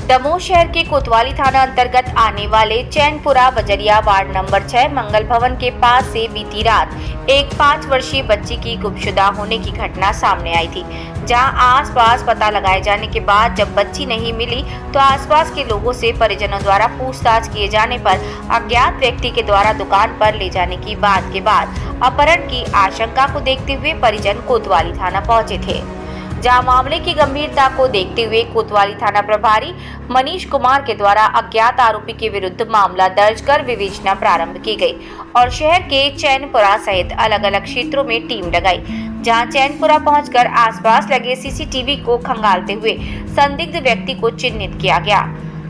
दमोह शहर के कोतवाली थाना अंतर्गत आने वाले चैनपुरा बजरिया वार्ड नंबर 6 मंगल भवन के पास से बीती रात एक 5 वर्षीय बच्ची की गुमशुदा होने की घटना सामने आई थी। जहां आसपास पता लगाए जाने के बाद जब बच्ची नहीं मिली तो आसपास के लोगों से परिजनों द्वारा पूछताछ किए जाने पर अज्ञात व्यक्ति के द्वारा दुकान पर ले जाने की बात के बाद अपहरण की आशंका को देखते हुए परिजन कोतवाली थाना पहुंचे थे। जहां मामले की गंभीरता को देखते हुए कोतवाली थाना प्रभारी मनीष कुमार के द्वारा अज्ञात आरोपी के विरुद्ध मामला दर्ज कर विवेचना प्रारंभ की गई और शहर के चैनपुरा सहित अलग अलग क्षेत्रों में टीम लगाई। जहां चैनपुरा पहुंचकर आसपास लगे सीसीटीवी को खंगालते हुए संदिग्ध व्यक्ति को चिन्हित किया गया।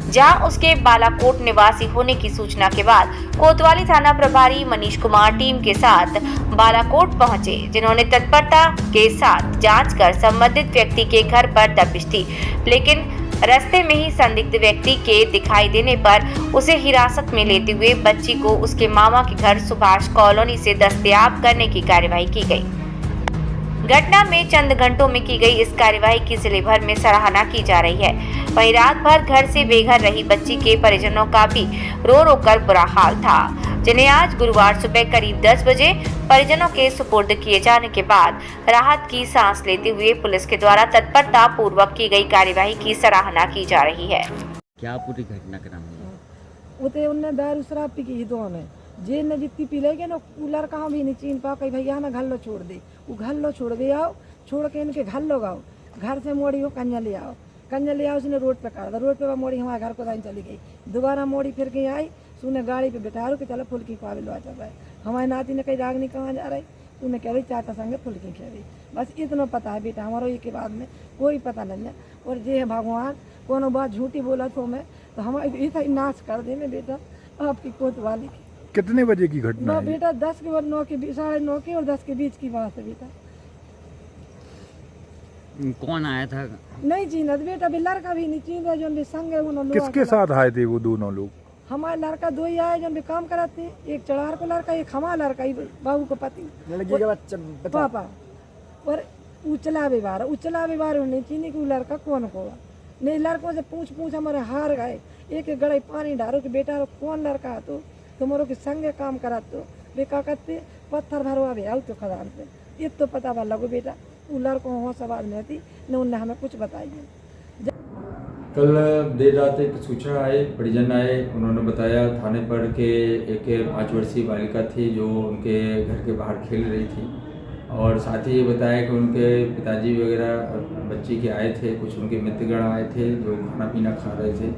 जहां उसके बालाकोट निवासी होने की सूचना के बाद कोतवाली थाना प्रभारी मनीष कुमार टीम के साथ बालाकोट पहुंचे, जिन्होंने तत्परता के साथ जांच कर संबंधित व्यक्ति के घर पर दबिश दी, लेकिन रास्ते में ही संदिग्ध व्यक्ति के दिखाई देने पर उसे हिरासत में लेते हुए बच्ची को उसके मामा के घर सुभाष कॉलोनी से दस्तयाब करने की कार्यवाही की गई। घटना में चंद घंटों में की गई इस कार्यवाही की जिले भर में सराहना की जा रही है। वहीं रात भर घर से बेघर रही बच्ची के परिजनों का भी रो रो कर बुरा हाल था, जिन्हें आज गुरुवार सुबह करीब 10 बजे परिजनों के सुपुर्द किए जाने के बाद राहत की सांस लेते हुए पुलिस के द्वारा तत्परता पूर्वक की गई कार्यवाही की सराहना की जा रही है। क्या पूरी घटना क्रम है? उते उनने दारू शराब पी की दो ने जे ने जितनी पी लेगे ना कूलर कहाँ भी नहीं चीन पा कहीं भैया ना घर लो छोड़ दे, वो घर लो छोड़ दे आओ, छोड़ के इनके घर लो गाओ, घर से मोड़ी हो कंजा ले आओ, कंजा ले आओ, उसने रोड पे काटा, रोड पे मोड़ी हमारे घर को दाइन चली गई, दोबारा मोड़ी फिर के आई, उसने गाड़ी पे बैठा के चलो फुल्की खुआवे लो चल रहा है। हमारे नाती ने कहीं रागनी कहाँ जा रही, उन्हें कह रही चाचा संगे फुल्की खा रही, बस इतना पता है बेटा हमारा, ये के बाद में कोई पता नहीं है। और जे है भगवान कोनो बात झूठी बोला तो मैं तो हमारे इतना नाश कर दे मैं बेटा आपकी कोतवाली की। कितने बजे की घटना है? बेटा 10 के बाद 9 के 9:30 की और 10 के बीच की बात है बेटा। कौन आया था? नहीं चीनत बेटा, भी लड़का भी नहीं चीन जो भी संग है उन्होंने। किसके साथ आए थे वो दोनों लोग? हमारे लड़का दो ही आए जो भी काम कराते, एक चढ़ार को लड़का, एक हमारा लड़का, बाबू को पति लड़की के बच्चा पापा, और उचला व्यवहार नहीं चीनी की लड़का कौन को नहीं, लड़कों से पूछ हमारे हार गए, एक एक गड़ाई पानी डारो कि बेटा कौन लड़का तो तुम्हारों के संगे काम करा तो बेका करते पत्थर भरवा भी आओ तो खदान पे, ये तो पता वाला लगो बेटा वो लड़कों हो सवाल में थी न, उनने हमें कुछ बताइए। कल देर रात एक सूचना आए, परिजन आए, उन्होंने बताया थाने पर कि एक 5 वर्षीय बालिका थी जो उनके घर के बाहर खेल रही थी, और साथ ही ये बताया कि उनके पिताजी वगैरह बच्ची के आए थे, कुछ उनके मित्रगण आए थे जो खाना पीना खा रहे थे,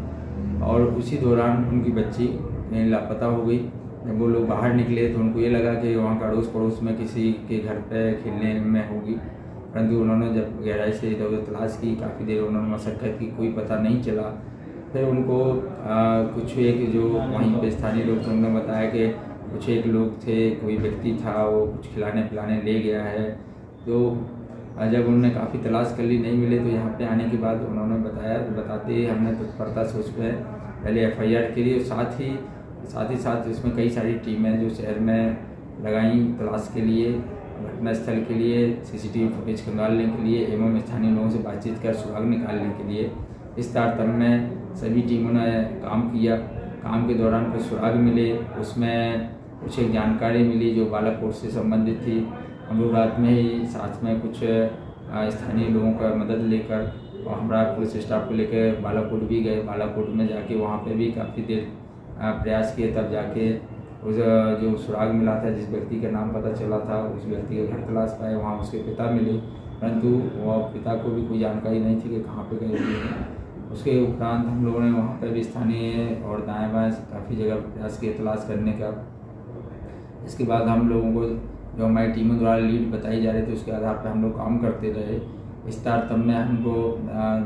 और उसी दौरान उनकी बच्ची लापता हो गई। जब वो लोग बाहर निकले तो उनको ये लगा कि वहाँ का अड़ोस पड़ोस में किसी के घर पे खेलने में होगी, परंतु उन्होंने जब गहराई से इधर उधर तलाश की, काफ़ी देर उन्होंने मशक्क़त की, कोई पता नहीं चला। फिर उनको कुछ एक जो वहीं पे स्थानीय लोग थे उन्होंने बताया कि कुछ एक लोग थे, कोई व्यक्ति था वो कुछ खिलाने पिलाने ले गया है। तो जब उन्होंने काफ़ी तलाश कर ली, नहीं मिले, तो यहाँ पे आने के बाद उन्होंने बताते हमने तत्परता से उस पर पहले FIR के लिए, साथ ही साथ इसमें कई सारी टीमें जो शहर में लगाई तलाश के लिए, घटना स्थल के लिए, CCTV फुटेज खंगालने के लिए एवं स्थानीय लोगों से बातचीत कर सुराग निकालने के लिए। इस तारतम्य में सभी टीमों ने काम किया। काम के दौरान कुछ सुराग मिले, उसमें कुछ एक जानकारी मिली जो बालाकोट से संबंधित थी। हम लोग रात में ही साथ में कुछ स्थानीय लोगों का मदद लेकर और हमारा पुलिस स्टाफ को लेकर बालाकोट भी गए। बालाकोट में जाके वहाँ पे भी काफ़ी देर प्रयास किए, तब जाके उस जो सुराग मिला था, जिस व्यक्ति का नाम पता चला था, उस व्यक्ति का घर तलाश पाए, वहाँ उसके पिता मिले, परंतु वह पिता को भी कोई जानकारी नहीं थी कि कहाँ पे गए हुए हैं। उसके उपरांत हम लोगों ने वहाँ पर भी स्थानीय और दाएँ बाएँ काफ़ी जगह प्रयास किए तलाश करने का। इसके बाद हम लोगों को जो हमारी टीमों द्वारा लीड बताई जा रही थी उसके आधार पर हम लोग काम करते रहे। इस तारतम्य में हमको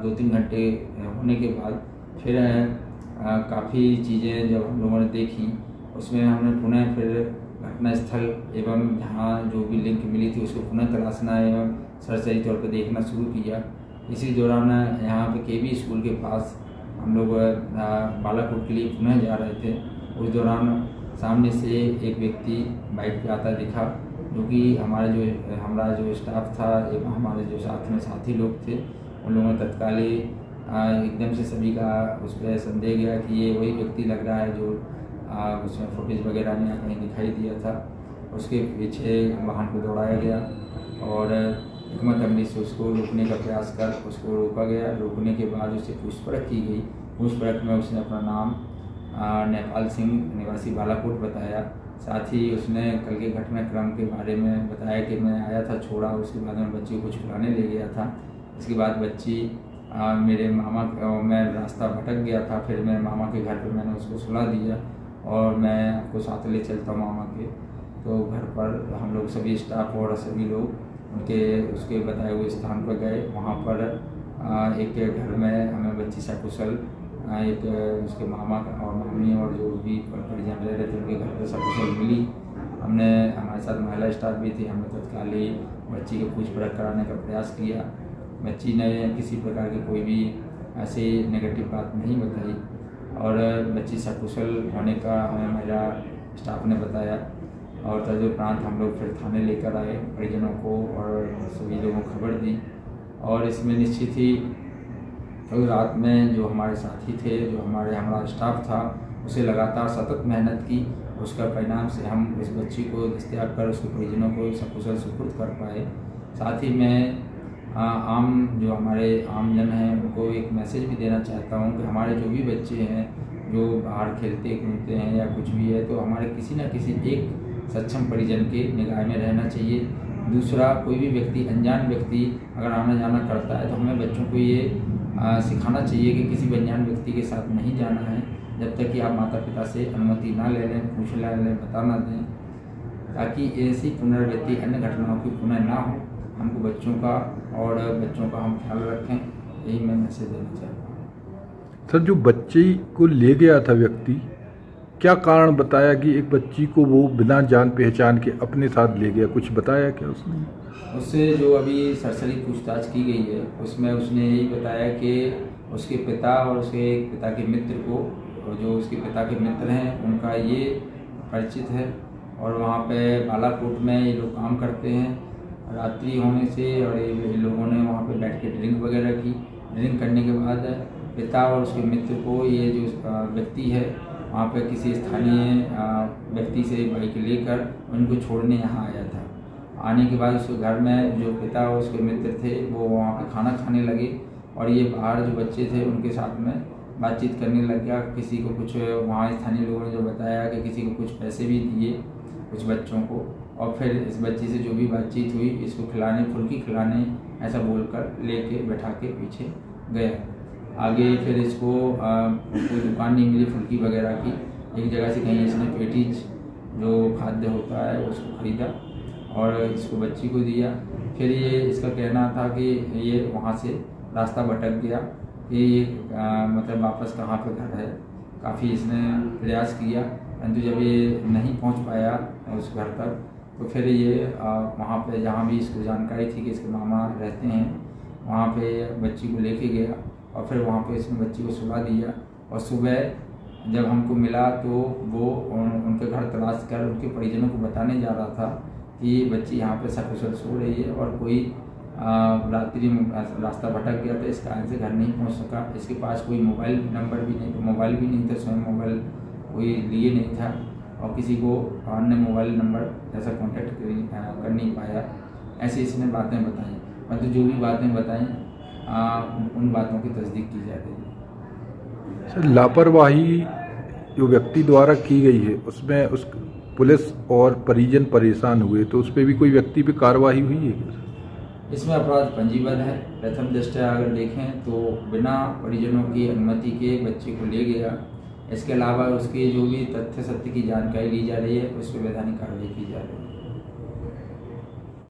2-3 घंटे होने के बाद फिर काफ़ी चीज़ें जब हम लोगों ने देखी, उसमें हमने पुनः फिर घटना स्थल एवं जहाँ जो भी लिंक मिली थी उसको पुनः तलाशना एवं सरसरी तौर पर देखना शुरू किया। इसी दौरान यहाँ पे KB स्कूल के पास हम लोग बालाकोट के लिए पुनः जा रहे थे। उस दौरान सामने से एक व्यक्ति बाइक पे आता दिखा, जो कि हमारा जो स्टाफ था एवं हमारे जो साथ में साथी लोग थे, उन लोगों ने तत्काल एकदम से सभी का उस पर संदेह गया कि ये वही व्यक्ति लग रहा है जो उसमें फुटेज वगैरह में कहीं दिखाई दिया था। उसके पीछे वाहन को दौड़ाया गया और हिकमत अमली से उसको रोकने का प्रयास कर उसको रोका गया। रोकने के बाद उससे पूछपरछ की गई। पूछपरछ में उसने अपना नाम नेपाल सिंह निवासी बालाकोट बताया। साथ ही उसने कल के घटनाक्रम के बारे में बताया कि मैं आया था, छोड़ा, उसके बाद मैं बच्ची को कुछ खिलाने ले गया था। इसके बाद बच्ची मेरे मामा मैं रास्ता भटक गया था, फिर मेरे मामा के घर पे मैंने उसको सुला दिया और मैं आपको साथ ले चलता हूँ मामा के। तो घर पर हम लोग सभी स्टाफ और सभी लोग उनके उसके बताए हुए स्थान पर गए। वहाँ पर एक घर में हमें बच्ची सकुशल एक उसके मामा और मामी और जो भी परिजन रह रहे थे उनके घर पर सकुशल मिली। हमने हमारे साथ महिला स्टाफ भी थी। हमने तत्काल ही बच्ची को पूछपरछ कराने का प्रयास किया। बच्ची ने किसी प्रकार की कोई भी ऐसी नेगेटिव बात नहीं बताई और बच्ची सकुशल होने का हमें महिला स्टाफ ने बताया। और तदुपरांत हम लोग फिर थाने लेकर आए, परिजनों को और सभी लोगों को खबर दी। और इसमें निश्चित ही कल रात में जो हमारे साथी थे, जो हमारा स्टाफ था, उसे लगातार सतत मेहनत की। उसका परिणाम से हम इस बच्ची को दस्तयाब कर उसके परिजनों को सकुशल सुपुर्द कर पाए। साथ ही मैं आम जो हमारे आमजन हैं उनको एक मैसेज भी देना चाहता हूँ कि हमारे जो भी बच्चे हैं जो बाहर खेलते कूदते हैं या कुछ भी है, तो हमारे किसी न किसी एक सक्षम परिजन के निगाह में रहना चाहिए। दूसरा, कोई भी व्यक्ति, अनजान व्यक्ति अगर आना जाना करता है तो हमें बच्चों को ये सिखाना चाहिए कि किसी भी अनजान व्यक्ति के साथ नहीं जाना है जब तक कि आप माता पिता से अनुमति ना ले लें, पूछ लें, बता ना दें, ताकि ऐसी पुनरावृत्ति अन्य घटनाओं की पुनः ना हो। हमको बच्चों का हम ख्याल रखें, यही मैं मैसेज देना चाहता हूँ। सर, जो बच्ची को ले गया था व्यक्ति, क्या कारण बताया कि एक बच्ची को वो बिना जान पहचान के अपने साथ ले गया? कुछ बताया क्या उसने? उससे जो अभी सरसरी पूछताछ की गई है उसमें उसने यही बताया कि उसके पिता और उसके पिता के मित्र को, जो उसके पिता के मित्र हैं, उनका ये परिचित है और वहाँ पे बालाकोट में ये लोग काम करते हैं। रात्रि होने से और ये लोगों ने वहाँ पे बैठ के ड्रिंक वगैरह की। ड्रिंक करने के बाद पिता और उसके मित्र को ये जो व्यक्ति है वहाँ पे किसी स्थानीय व्यक्ति से बाइक लेकर उनको छोड़ने यहाँ आया था। आने के बाद उसके घर में जो पिता और उसके मित्र थे वो वहाँ पे खाना खाने लगे और ये बाहर जो बच्चे थे उनके साथ में बातचीत करने लग गया। किसी को कुछ वहाँ स्थानीय लोगों ने जो बताया कि किसी को कुछ पैसे भी दिए कुछ बच्चों को, और फिर इस बच्ची से जो भी बातचीत हुई, इसको खिलाने, फुल्की खिलाने ऐसा बोलकर लेके बैठा के पीछे गया। आगे फिर इसको कोई दुकान नहीं मिली फुल्की वगैरह की। एक जगह से कहीं इसने पेटीज जो खाद्य होता है उसको ख़रीदा और इसको बच्ची को दिया। फिर ये इसका कहना था कि ये वहाँ से रास्ता भटक गया कि मतलब वापस कहाँ पे घर है। काफ़ी इसने प्रयास किया, परंतु जब ये नहीं पहुँच पाया उस घर तक तो फिर ये वहाँ पे जहाँ भी इसको जानकारी थी कि इसके मामा रहते हैं वहाँ पे बच्ची को लेके गया और फिर वहाँ पे इसने बच्ची को सुला दिया। और सुबह जब हमको मिला तो वो उनके घर तलाश कर उनके परिजनों को बताने जा रहा था कि बच्ची यहाँ पे सकुशल सो रही है और कोई रात्रि में रास्ता भटक गया था, इस कारण से घर नहीं पहुँच सका। इसके पास कोई मोबाइल नंबर भी नहीं, मोबाइल भी नहीं था, स्वयं मोबाइल कोई लिए नहीं था और किसी को अन्य मोबाइल नंबर ऐसा कांटेक्ट कर नहीं पाया। ऐसे इसने बातें बताई, मतलब जो भी बातें बताई उन बातों की तस्दीक की जा रही है। सर, लापरवाही जो व्यक्ति द्वारा की गई है उसमें उस पुलिस और परिजन परेशान हुए, तो उस पर भी कोई व्यक्ति पे कार्रवाई हुई है क्या? इसमें अपराध पंजीबद्ध है। प्रथम दृष्टया अगर देखें तो बिना परिजनों की अनुमति के बच्चे को ले गया। इसके अलावा उसके जो भी तथ्य सत्य की जानकारी ली जा रही है उस पर वैधानिक कार्रवाई की जा रही है।